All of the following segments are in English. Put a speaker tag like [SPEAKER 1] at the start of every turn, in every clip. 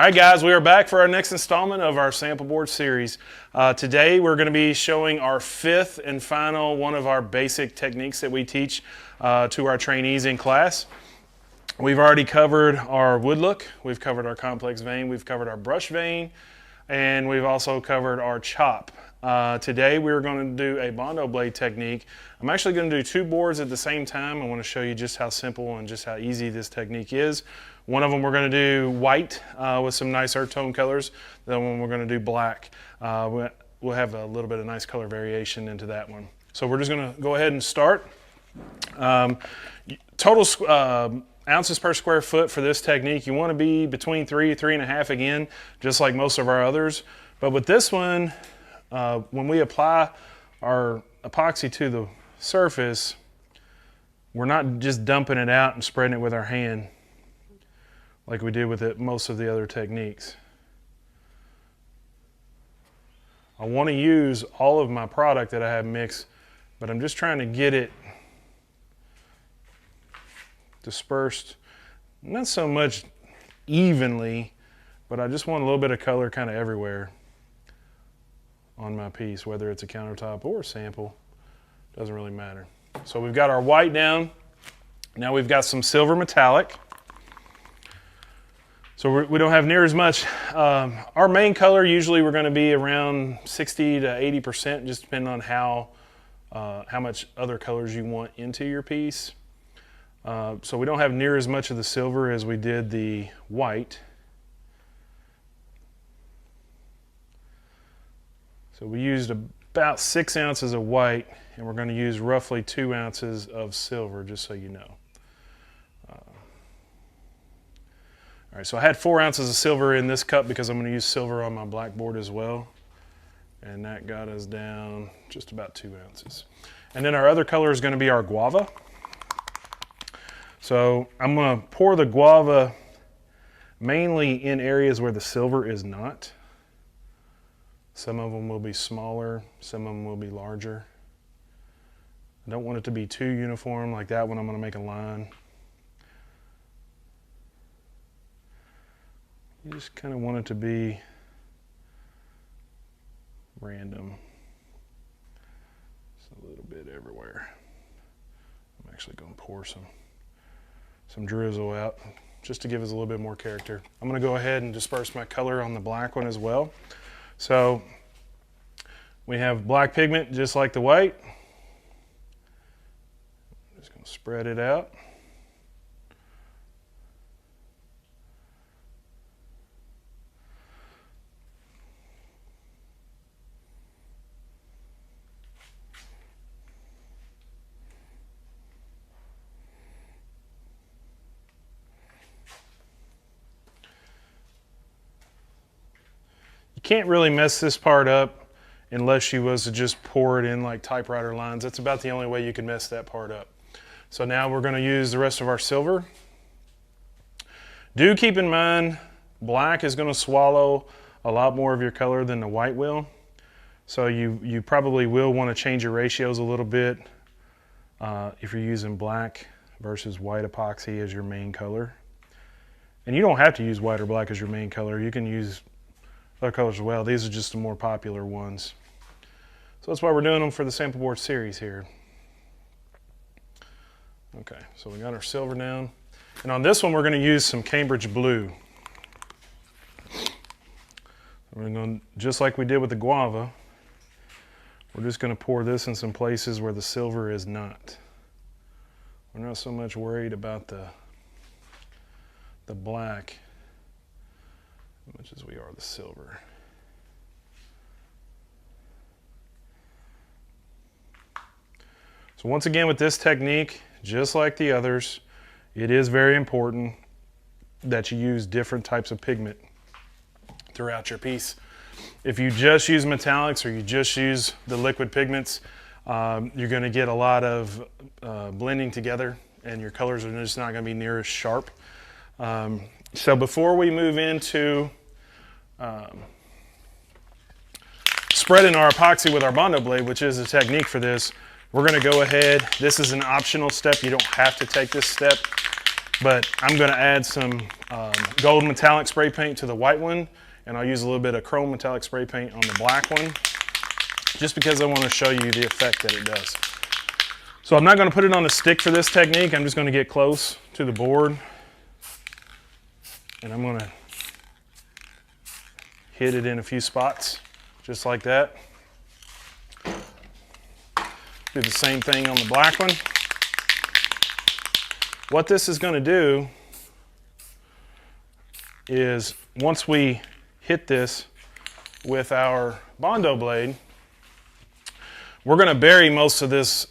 [SPEAKER 1] right, guys, we are back for our next installment of our sample board series. Today we're going to be showing our fifth and final one of our basic techniques that we teach to our trainees in class. We've already covered our wood look, we've covered our complex vein, we've covered our brush vein, and we've also covered our chop. Today we're going to do a Bondo Blade technique. I'm actually going to do two boards at the same time. I want to show you just how simple and just how easy this technique is. One of them we're going to do white with some nice earth tone colors. The other one we're going to do black. We'll have a little bit of nice color variation into that one. So we're just going to go ahead and start. Total ounces per square foot for this technique, you want to be between 3.5 again, just like most of our others. But with this one, when we apply our epoxy to the surface, we're not just dumping it out and spreading it with our hand like we did with most of the other techniques. I want to use all of my product that I have mixed, but I'm just trying to get it dispersed, not so much evenly, but I just want a little bit of color kind of everywhere on my piece, whether it's a countertop or a sample, doesn't really matter. So we've got our white down. Now we've got some silver metallic. So we don't have near as much. Our main color, usually we're going to be around 60 to 80%, just depending on how much other colors you want into your piece. So we don't have near as much of the silver as we did the white. So we used about 6 ounces of white, and we're going to use roughly 2 ounces of silver, just so you know. All right, so I had 4 ounces of silver in this cup because I'm going to use silver on my blackboard as well. And that got us down just about 2 ounces. And then our other color is going to be our guava. So I'm going to pour the guava mainly in areas where the silver is not. Some of them will be smaller, some of them will be larger. I don't want it to be too uniform like that one. I'm going to make a line. You just kind of want it to be random. Just a little bit everywhere. I'm actually going to pour some drizzle out just to give us a little bit more character. I'm going to go ahead and disperse my color on the black one as well. So we have black pigment just like the white. I'm just going to spread it out. You can't really mess this part up unless you was to just pour it in like typewriter lines. That's about the only way you can mess that part up. So now we're going to use the rest of our silver. Do keep in mind, black is going to swallow a lot more of your color than the white will. So you probably will want to change your ratios a little bit if you're using black versus white epoxy as your main color. And you don't have to use white or black as your main color. You can use other colors as well. These are just the more popular ones. So that's why we're doing them for the sample board series here. Okay, so we got our silver down. And on this one, we're going to use some Cambridge blue. We're going to, just like we did with the guava, we're just going to pour this in some places where the silver is not. We're not so much worried about the black as much as we are the silver. So once again, with this technique, just like the others, it is very important that you use different types of pigment throughout your piece. If you just use metallics or you just use the liquid pigments, you're going to get a lot of blending together, and your colors are just not going to be near as sharp. So before we move into spreading our epoxy with our Bondo Blade, which is a technique for this, we're going to go ahead. This is an optional step. You don't have to take this step. but I'm going to add some gold metallic spray paint to the white one, and I'll use a little bit of chrome metallic spray paint on the black one, just because I want to show you the effect that it does. So I'm not going to put it on a stick for this technique. I'm just going to get close to the board, and I'm going to hit it in a few spots, just like that. Do the same thing on the black one. What this is going to do is, once we hit this with our Bondo blade, we're going to bury most of this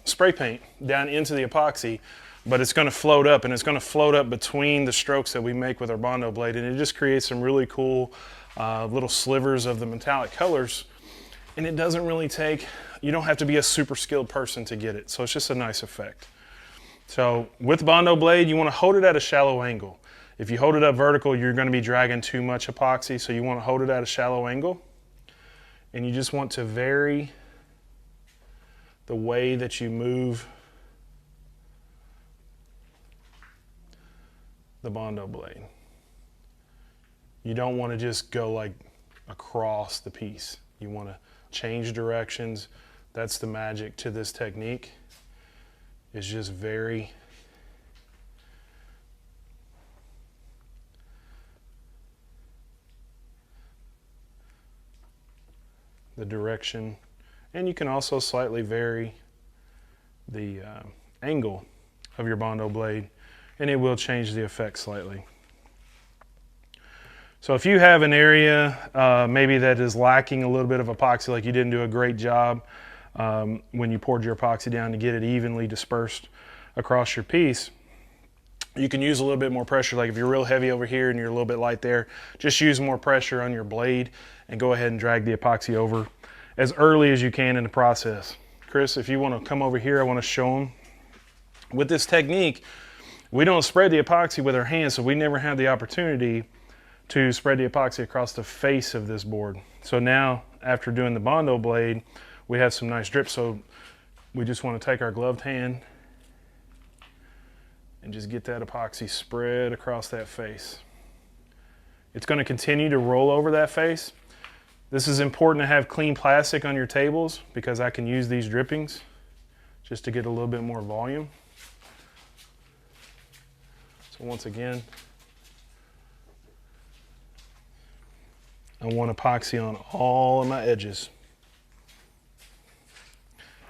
[SPEAKER 1] spray paint down into the epoxy, but it's going to float up, and it's going to float up between the strokes that we make with our Bondo blade, and it just creates some really cool little slivers of the metallic colors. And it doesn't really take, you don't have to be a super skilled person to get it, so it's just a nice effect. So with Bondo blade, you want to hold it at a shallow angle. If you hold it up vertical, you're going to be dragging too much epoxy, so you want to hold it at a shallow angle, and you just want to vary the way that you move the Bondo blade. You don't want to just go like across the piece. You want to change directions. That's the magic to this technique, is just vary the direction, and you can also slightly vary the angle of your Bondo blade, and it will change the effect slightly. So if you have an area maybe that is lacking a little bit of epoxy, like you didn't do a great job when you poured your epoxy down to get it evenly dispersed across your piece, you can use a little bit more pressure. Like if you're real heavy over here and you're a little bit light there, just use more pressure on your blade and go ahead and drag the epoxy over as early as you can in the process. Chris, if you want to come over here, I want to show them. With this technique, we don't spread the epoxy with our hands, so we never have the opportunity to spread the epoxy across the face of this board. So now, after doing the Bondo blade, we have some nice drips. So we just want to take our gloved hand and just get that epoxy spread across that face. It's going to continue to roll over that face. This is important to have clean plastic on your tables, because I can use these drippings just to get a little bit more volume. So once again, I want epoxy on all of my edges.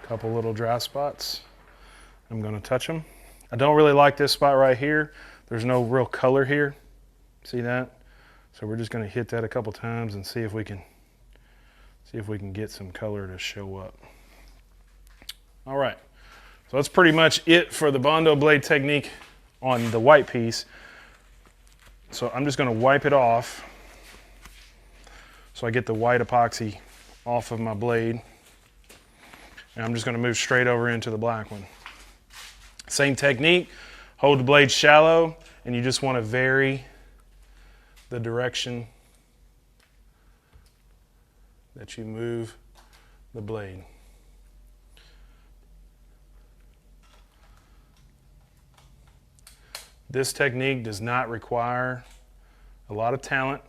[SPEAKER 1] A couple little dry spots. I'm going to touch them. I don't really like this spot right here. There's no real color here. See that? So we're just going to hit that a couple times and see if we can get some color to show up. All right. So that's pretty much it for the Bondo blade technique on the white piece. So I'm just going to wipe it off so I get the white epoxy off of my blade. And I'm just going to move straight over into the black one. Same technique, hold the blade shallow, and you just want to vary the direction that you move the blade. This technique does not require a lot of talent.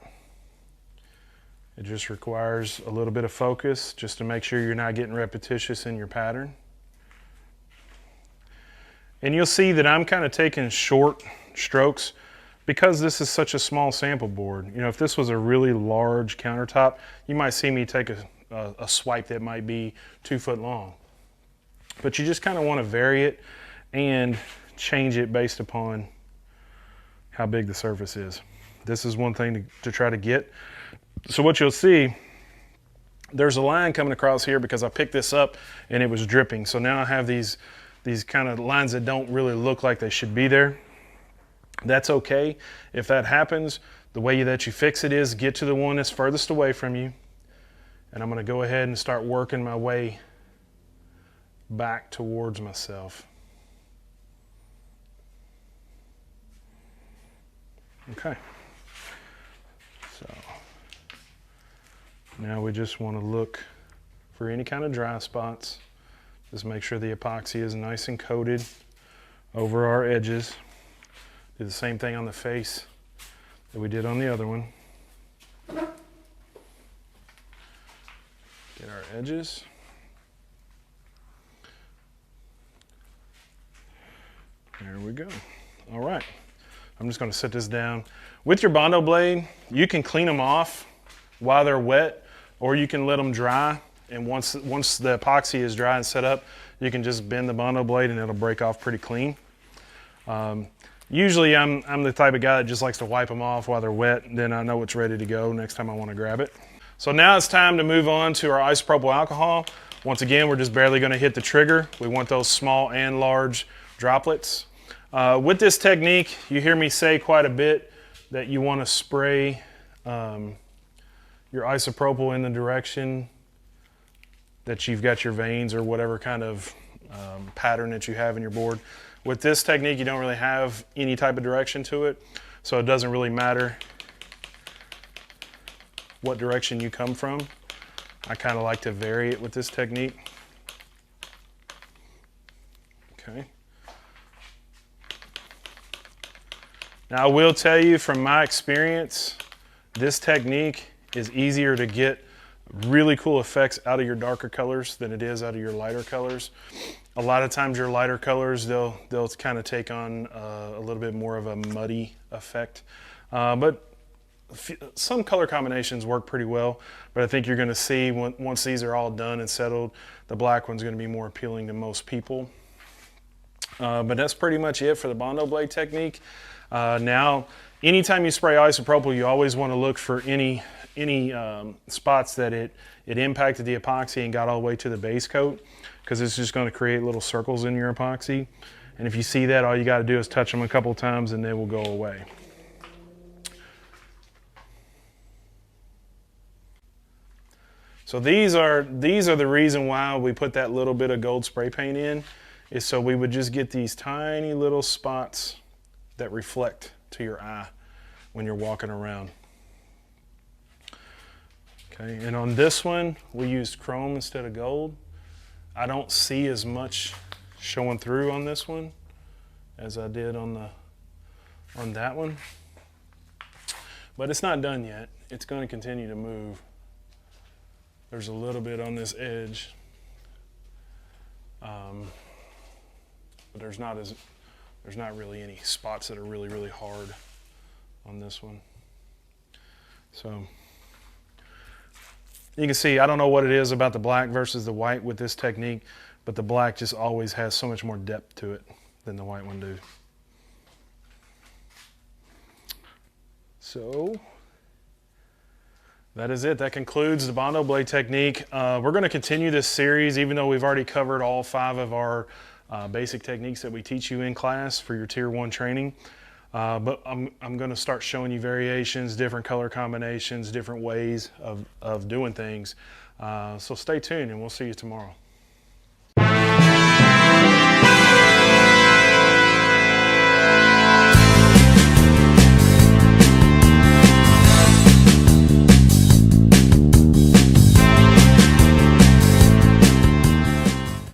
[SPEAKER 1] It just requires a little bit of focus just to make sure you're not getting repetitious in your pattern. And you'll see that I'm kind of taking short strokes because this is such a small sample board. You know, if this was a really large countertop, you might see me take a swipe that might be 2 foot long. But you just kind of want to vary it and change it based upon how big the surface is. This is one thing to try to get. So what you'll see, there's a line coming across here because I picked this up and it was dripping. So now I have these kind of lines that don't really look like they should be there. That's okay. If that happens, the way that you fix it is get to the one that's furthest away from you. And I'm going to go ahead and start working my way back towards myself. Okay. So now we just want to look for any kind of dry spots. Just make sure the epoxy is nice and coated over our edges. Do the same thing on the face that we did on the other one. Get our edges. There we go. All right. I'm just going to set this down. With your Bondo blade, you can clean them off while they're wet, or you can let them dry. And once the epoxy is dry and set up, you can just bend the Bondo blade and it'll break off pretty clean. Usually I'm the type of guy that just likes to wipe them off while they're wet, and then I know it's ready to go next time I want to grab it. So now it's time to move on to our isopropyl alcohol. Once again, we're just barely going to hit the trigger. We want those small and large droplets. With this technique, you hear me say quite a bit that you want to spray your isopropyl in the direction that you've got your veins or whatever kind of pattern that you have in your board. With this technique, you don't really have any type of direction to it, so it doesn't really matter what direction you come from. I kind of like to vary it with this technique. Okay. Now I will tell you from my experience, this technique is easier to get really cool effects out of your darker colors than it is out of your lighter colors. A lot of times your lighter colors, they'll kind of take on a little bit more of a muddy effect. But some color combinations work pretty well, but I think you're going to see once these are all done and settled, the black one's going to be more appealing to most people. But that's pretty much it for the Bondo blade technique. Now, anytime you spray isopropyl, you always want to look for any spots that it impacted the epoxy and got all the way to the base coat, because it's just going to create little circles in your epoxy. And if you see that, all you got to do is touch them a couple times and they will go away. So these are the reason why we put that little bit of gold spray paint in, is so we would just get these tiny little spots that reflect to your eye when you're walking around. Okay, and on this one, we used chrome instead of gold. I don't see as much showing through on this one as I did on that one. But it's not done yet. It's going to continue to move. There's a little bit on this edge, but there's not really any spots that are really, really hard on this one. So you can see, I don't know what it is about the black versus the white with this technique, but the black just always has so much more depth to it than the white one do. So that is it. That concludes the Bondo blade technique. We're going to continue this series, even though we've already covered all 5 of our basic techniques that we teach you in class for your Tier 1 training. But I'm going to start showing you variations, different color combinations, different ways of doing things. So stay tuned and we'll see you tomorrow.